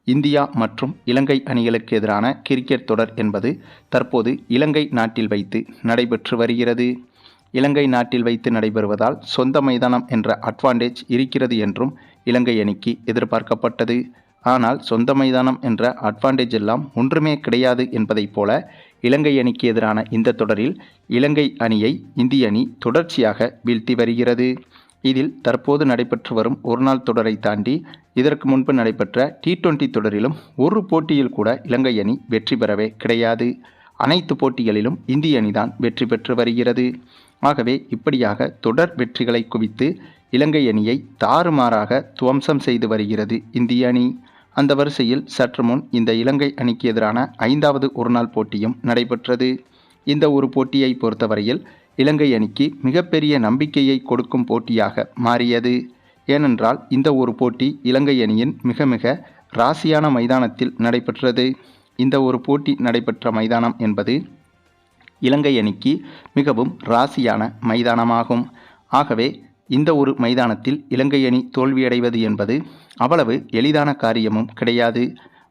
India மற்றும் இலங்கை அணிகளுக்கு எதிரான கிரிக்கெட் தொடர் என்பது தற்போது இலங்கை நாட்டில் வைத்து நடைபெற்று வருகிறது. இலங்கை நாட்டில் வைத்து நடைபெறுவதால் சொந்த மைதானம் என்ற அட்வான்டேஜ் இருக்கிறது என்றும் இலங்கை அணிக்கு எதிர்பார்க்கப்பட்டது. ஆனால் சொந்த மைதானம் என்ற அட்வான்டேஜ் எல்லாம் ஒன்றுமே கிடையாது என்பதைப் போல இலங்கை அணிக்கு எதிரான இந்த தொடரில் இலங்கை அணியை இந்திய அணி தொடர்ச்சியாக வீழ்த்தி வருகிறது. இதில் தற்போது நடைபெற்று வரும் ஒருநாள் தொடரை தாண்டி இதற்கு முன்பு நடைபெற்ற T20 தொடரிலும் ஒரு போட்டியில் கூட இலங்கை அணி வெற்றி பெறவே கிடையாது. அனைத்து போட்டிகளிலும் இந்திய அணிதான் வெற்றி பெற்று வருகிறது. ஆகவே இப்படியாக தொடர் வெற்றிகளை குவித்து இலங்கை அணியை தாறுமாறாக துவம்சம் செய்து வருகிறது இந்திய அணி. அந்த வரிசையில் சற்று முன் இந்த இலங்கை அணிக்கு எதிரான 5வது ஒருநாள் போட்டியும் நடைபெற்றது. இந்த ஒரு போட்டியை பொறுத்தவரையில் இலங்கை அணிக்கு மிகப்பெரிய நம்பிக்கையை கொடுக்கும் போட்டியாக மாறியது. ஏனென்றால் இந்த ஒரு போட்டி இலங்கை அணியின் மிக மிக ராசியான மைதானத்தில் நடைபெற்றது. இந்த ஒரு போட்டி நடைபெற்ற மைதானம் என்பது இலங்கை அணிக்கு மிகவும் ராசியான மைதானமாகும். ஆகவே இந்த ஒரு மைதானத்தில் இலங்கை அணி தோல்வியடைவது என்பது அவ்வளவு எளிதான காரியமும் கிடையாது.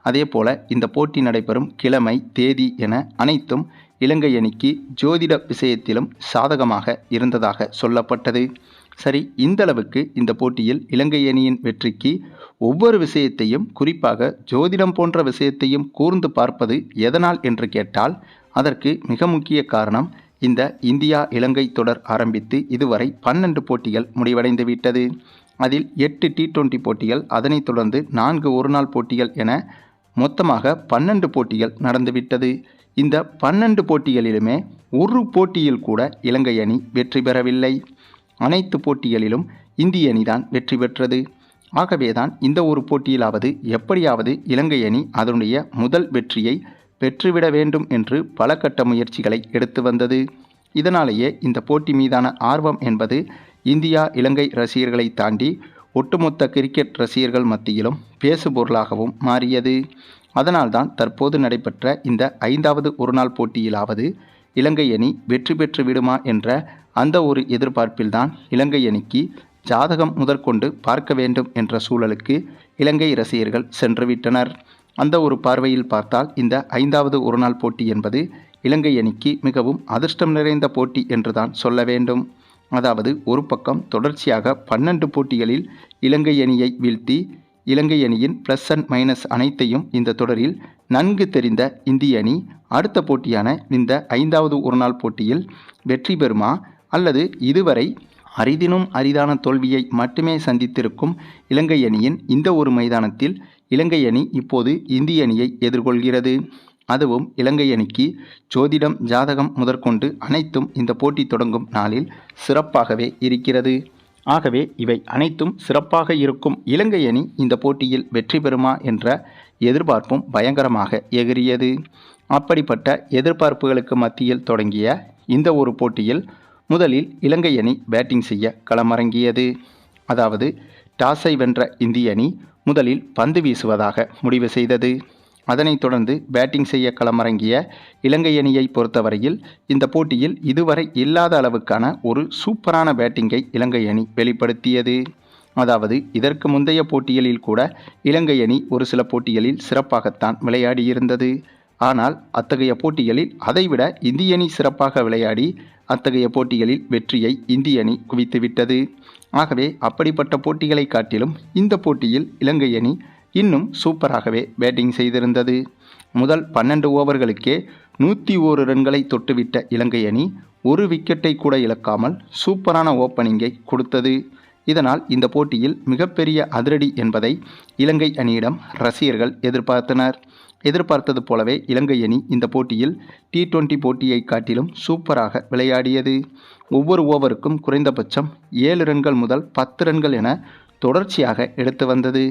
அதேபோல இந்த போட்டி நடைபெறும் கிழமை, தேதி என அனைத்தும் இலங்கை அணிக்கு ஜோதிட விஷயத்திலும் சாதகமாக இருந்ததாக சொல்லப்பட்டது. சரி, இந்தளவுக்கு இந்த போட்டியில் இலங்கை அணியின் வெற்றிக்கு ஒவ்வொரு விஷயத்தையும், குறிப்பாக ஜோதிடம் போன்ற விஷயத்தையும் கூர்ந்து பார்ப்பது எதனால் என்று கேட்டால் அதற்கு மிக முக்கிய காரணம் இந்த இந்தியா இலங்கை தொடர் ஆரம்பித்து இதுவரை 12 போட்டிகள் முடிவடைந்து விட்டது. அதில் 8 T20 போட்டிகள், அதனைத் தொடர்ந்து 4 ஒருநாள் போட்டிகள் என மொத்தமாக 12 போட்டிகள் நடந்துவிட்டது. இந்த 12 போட்டிகளிலுமே ஒரு போட்டியில் கூட இலங்கை அணி வெற்றி பெறவில்லை. அனைத்து போட்டிகளிலும் இந்திய அணிதான் வெற்றி பெற்றது. ஆகவேதான் இந்த ஒரு போட்டியிலாவது எப்படியாவது இலங்கை அணி அதனுடைய முதல் வெற்றியை பெற்றுவிட வேண்டும் என்று பல கட்ட முயற்சிகளை எடுத்து வந்தது. இதனாலேயே இந்த போட்டி மீதான ஆர்வம் என்பது இந்தியா இலங்கை ரசிகர்களை தாண்டி ஒட்டுமொத்த கிரிக்கெட் ரசிகர்கள் மத்தியிலும் பேசுபொருளாகவும் மாறியது. அதனால்தான் தற்போது நடைபெற்ற இந்த 5வது ஒருநாள் போட்டியிலாவது இலங்கை அணி வெற்றி பெற்று விடுமா என்ற அந்த ஒரு எதிர்பார்ப்பில்தான் இலங்கை அணிக்கு ஜாதகம் முதற்கொண்டு பார்க்க வேண்டும் என்ற சூழலுக்கு இலங்கை ரசிகர்கள் சென்றுவிட்டனர். அந்த ஒரு பார்வையில் பார்த்தால் இந்த 5வது ஒருநாள் போட்டி என்பது இலங்கை அணிக்கு மிகவும் அதிர்ஷ்டம் நிறைந்த போட்டி என்றுதான் சொல்ல வேண்டும். அதாவது ஒரு பக்கம் தொடர்ச்சியாக 12 போட்டிகளில் இலங்கை அணியை வீழ்த்தி இலங்கை அணியின் ப்ளஸ் அண்ட் மைனஸ் அனைத்தையும் இந்த தொடரில் நன்கு தெரிந்த இந்திய அணி அடுத்த போட்டியான இந்த 5வது ஒருநாள் போட்டியில் வெற்றி பெறுமா, அல்லது இதுவரை அரிதினும் அரிதான தோல்வியை மட்டுமே சந்தித்திருக்கும் இலங்கை அணியின் இந்த ஒரு மைதானத்தில் இலங்கை அணி இப்போது இந்திய அணியை எதிர்கொள்கிறது. அதுவும் இலங்கை அணிக்கு ஜோதிடம், ஜாதகம் முதற்கொண்டு அனைத்தும் இந்த போட்டி தொடங்கும் நாளில் சிறப்பாகவே இருக்கிறது. ஆகவே இவை அனைத்தும் சிறப்பாக இருக்கும் இலங்கை அணி இந்த போட்டியில் வெற்றி பெறுமா என்ற எதிர்பார்ப்பும் பயங்கரமாக எகிரியது. அப்படிப்பட்ட எதிர்பார்ப்புகளுக்கு மத்தியில் தொடங்கிய இந்த ஒரு போட்டியில் முதலில் இலங்கை அணி பேட்டிங் செய்ய களமிறங்கியது. அதாவது டாஸை வென்ற இந்திய அணி முதலில் பந்து வீசுவதாக முடிவு செய்தது. அதனைத் தொடர்ந்து பேட்டிங் செய்ய களமிறங்கிய இலங்கை அணியை பொறுத்தவரையில் இந்த போட்டியில் இதுவரை இல்லாத அளவுக்கான ஒரு சூப்பரான பேட்டிங்கை இலங்கை அணி வெளிப்படுத்தியது. அதாவது இதற்கு முந்தைய போட்டிகளில் கூட இலங்கை அணி ஒரு சில போட்டிகளில் சிறப்பாகத்தான் விளையாடியிருந்தது. ஆனால் அத்தகைய போட்டிகளில் அதைவிட இந்திய அணி சிறப்பாக விளையாடி அத்தகைய போட்டிகளில் வெற்றியை இந்திய அணி குவித்துவிட்டது. ஆகவே அப்படிப்பட்ட போட்டிகளை காட்டிலும் இந்த போட்டியில் இலங்கை அணி இன்னும் சூப்பராகவே பேட்டிங் செய்திருந்தது. முதல் 12 ஓவர்களுக்கே 101 ரன்களை தொட்டுவிட்ட இலங்கை அணி ஒரு விக்கெட்டை கூட இழக்காமல் சூப்பரான ஓப்பனிங்கை கொடுத்தது. இதனால் இந்த போட்டியில் மிகப்பெரிய அதிரடி என்பதை இலங்கை அணியிடம் ரசிகர்கள் எதிர்பார்த்தது போலவே இலங்கை அணி இந்த போட்டியில் T20 போட்டியை காட்டிலும் சூப்பராக விளையாடியது. ஒவ்வொரு ஓவருக்கும் குறைந்தபட்சம் 7 ரன்கள் முதல் 10 ரன்கள் என தொடர்ச்சியாக எடுத்து வந்தது.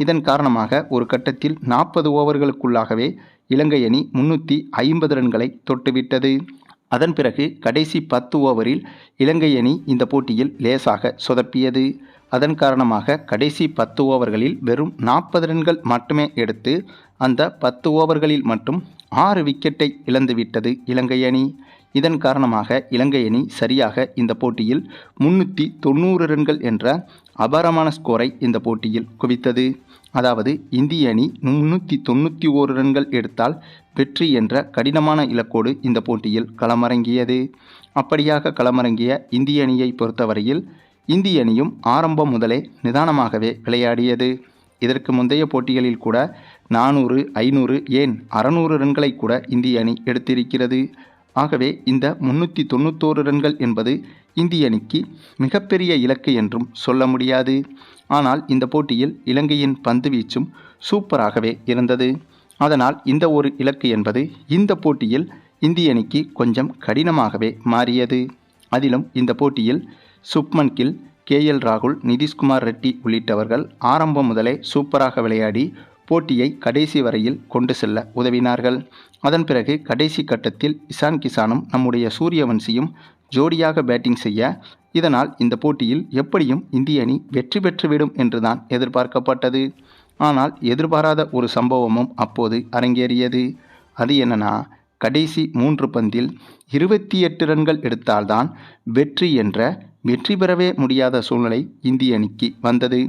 இதன் காரணமாக ஒரு கட்டத்தில் 40 ஓவர்களுக்குள்ளாகவே இலங்கை அணி 350 ரன்களை தொட்டுவிட்டது. அதன் பிறகு கடைசி 10 ஓவரில் இலங்கை அணி இந்த போட்டியில் லேசாக சொதப்பியது. அதன் காரணமாக கடைசி 10 ஓவர்களில் வெறும் 40 ரன்கள் மட்டுமே எடுத்து அந்த 10 ஓவர்களில் மட்டும் 6 விக்கெட்டை இழந்துவிட்டது இலங்கை அணி. இதன் காரணமாக இலங்கை அணி சரியாக இந்த போட்டியில் 390 ரன்கள் என்ற அபாரமான ஸ்கோரை இந்த போட்டியில் குவித்தது. அதாவது இந்திய அணி 391 ரன்கள் எடுத்தால் வெற்றி என்ற கடினமான இலக்கோடு இந்த போட்டியில் களமிறங்கியது. அப்படியாக களமிறங்கிய இந்திய அணியை பொறுத்தவரையில் இந்திய அணியும் ஆரம்பம் முதலே நிதானமாகவே விளையாடியது. இதற்கு முந்தைய போட்டிகளில் கூட 400, 500 ஏன் 600 ரன்களை கூட இந்திய அணி எடுத்திருக்கிறது. ஆகவே இந்த 391 ரன்கள் என்பது இந்திய அணிக்கு மிகப்பெரிய இலக்கு என்றும் சொல்ல முடியாது. ஆனால் இந்த போட்டியில் இலங்கையின் பந்து வீச்சும் சூப்பராகவே இருந்தது. அதனால் இந்த ஒரு இலக்கு என்பது இந்த போட்டியில் இந்திய அணிக்கு கொஞ்சம் கடினமாகவே மாறியது. அதிலும் இந்த போட்டியில் சுப்மன் கில், KL ராகுல், நிதிஷ்குமார் ரெட்டி உள்ளிட்டவர்கள் ஆரம்பம் முதலே சூப்பராக விளையாடி போட்டியை கடைசி வரையில் கொண்டு செல்ல உதவினார்கள். அதன் பிறகு கடைசி கட்டத்தில் இசான் கிசானும் நம்முடைய சூரியவன்சியும் ஜோடியாக பேட்டிங் செய்ய, இதனால் இந்த போட்டியில் எப்படியும் இந்திய அணி வெற்றி பெற்றுவிடும் என்றுதான் எதிர்பார்க்கப்பட்டது. ஆனால் எதிர்பாராத ஒரு சம்பவமும் அப்போது அரங்கேறியது. அது என்னன்னா, கடைசி 3 பந்தில் 28 ரன்கள் எடுத்தால்தான் வெற்றி என்ற வெற்றி பெறவே முடியாத சூழ்நிலை இந்திய அணிக்கு வந்தது.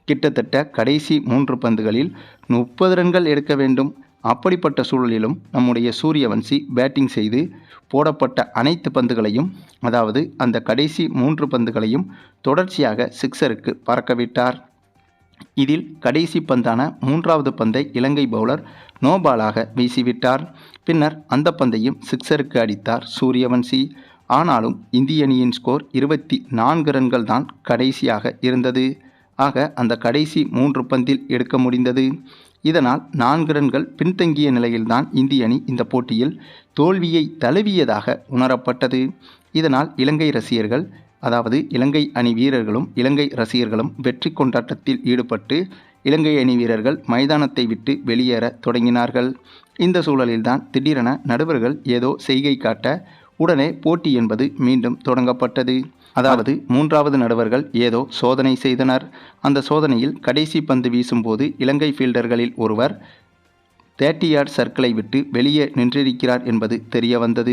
கிட்டத்தட்ட கடைசி 3 பந்துகளில் 30 ரன்கள் எடுக்க வேண்டும். அப்படிப்பட்ட சூழலிலும் நம்முடைய சூரியவன்சி பேட்டிங் செய்து போடப்பட்ட அனைத்து பந்துகளையும், அதாவது அந்த கடைசி 3 பந்துகளையும் தொடர்ச்சியாக சிக்ஸருக்கு பறக்கவிட்டார். இதில் கடைசி பந்தான 3வது பந்தை இலங்கை பவுலர் நோபாலாக வீசிவிட்டார். பின்னர் அந்த பந்தையும் சிக்ஸருக்கு அடித்தார் சூரியவன்சி. ஆனாலும் இந்திய அணியின் ஸ்கோர் 24 ரன்கள் தான் கடைசியாக இருந்தது. ஆக அந்த கடைசி 3 பந்தில் எடுக்க முடிந்தது. இதனால் 4 ரன்கள் பின்தங்கிய நிலையில்தான் இந்திய அணி இந்த போட்டியில் தோல்வியை தழுவியதாக உணரப்பட்டது. இதனால் இலங்கை ரசிகர்கள், அதாவது இலங்கை அணி வீரர்களும் இலங்கை ரசிகர்களும் வெற்றி கொண்டாட்டத்தில் ஈடுபட்டு இலங்கை அணி வீரர்கள் மைதானத்தை விட்டு வெளியேற தொடங்கினார்கள். இந்த சூழலில்தான் திடீரென நடுவர்கள் ஏதோ செய்கை காட்ட உடனே போட்டி என்பது மீண்டும் தொடங்கப்பட்டது. அதாவது 3வது நடுவர்கள் ஏதோ சோதனை செய்தனர். அந்த சோதனையில் கடைசி பந்து வீசும்போது இலங்கை ஃபீல்டர்களில் ஒருவர் 30 யார்ட் சர்க்கிளை விட்டு வெளியே நின்றிருக்கிறார் என்பது தெரிய வந்தது.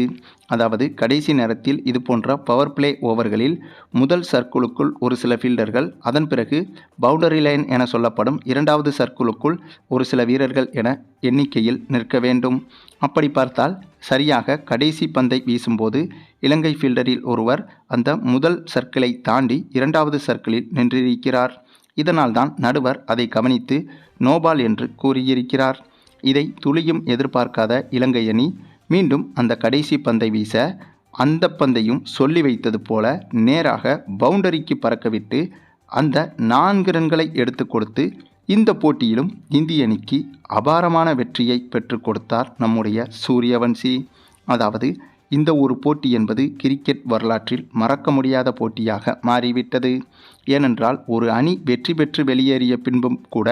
அதாவது கடைசி நேரத்தில் இது போன்ற பவர் பிளே ஓவர்களில் முதல் சர்க்கிளுக்குள் ஒரு சில ஃபீல்டர்கள், அதன் பிறகு பவுண்டரி லைன் என சொல்லப்படும் 2வது சர்க்கிளுக்குள் ஒரு சில வீரர்கள் என எண்ணிக்கையில் நிற்க வேண்டும். அப்படி பார்த்தால் சரியாக கடைசி பந்தை வீசும்போது இலங்கை ஃபீல்டரில் ஒருவர் அந்த முதல் சர்க்கிளை தாண்டி 2வது சர்க்கிளில் நின்றிருக்கிறார். இதனால்தான் நடுவர் அதை கவனித்து நோபால் என்று கூறியிருக்கிறார். இதை துளியும் எதிர்பார்க்காத இலங்கை அணி மீண்டும் அந்த கடைசி பந்தை வீச, அந்த பந்தையும் சொல்லி வைத்தது போல நேராக பவுண்டரிக்கு பறக்கவிட்டு அந்த 4 ரன்களை எடுத்து கொடுத்து இந்த போட்டியிலும் இந்திய அணிக்கு அபாரமான வெற்றியை பெற்றுக் கொடுத்தார் நம்முடைய சூரியவன்சி. அதாவது இந்த ஒரு போட்டி என்பது கிரிக்கெட் வரலாற்றில் மறக்க முடியாத போட்டியாக மாறிவிட்டது. ஏனென்றால் ஒரு அணி வெற்றி பெற்று வெளியேறிய பின்பும் கூட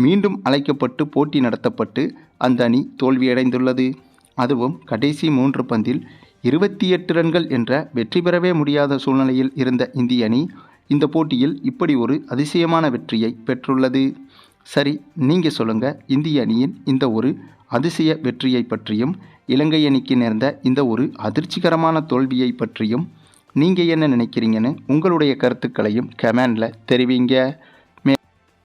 மீண்டும் அழைக்கப்பட்டு போட்டி நடத்தப்பட்டு அந்த அணி தோல்வியடைந்துள்ளது. அதுவும் கடைசி 3 பந்தில் 28 ரன்கள் என்ற வெற்றி பெறவே முடியாத சூழ்நிலையில் இருந்த இந்திய அணி இந்த போட்டியில் இப்படி ஒரு அதிசயமான வெற்றியை பெற்றுள்ளது. சரி, நீங்கள் சொல்லுங்கள், இந்திய அணியின் இந்த ஒரு அதிசய வெற்றியை பற்றியும் இலங்கை அணிக்கு நேர்ந்த இந்த ஒரு அதிர்ச்சிகரமான தோல்வியை பற்றியும் நீங்கள் என்ன நினைக்கிறீங்கன்னு உங்களுடைய கருத்துக்களையும் கமெண்டில் தெரிவிங்க.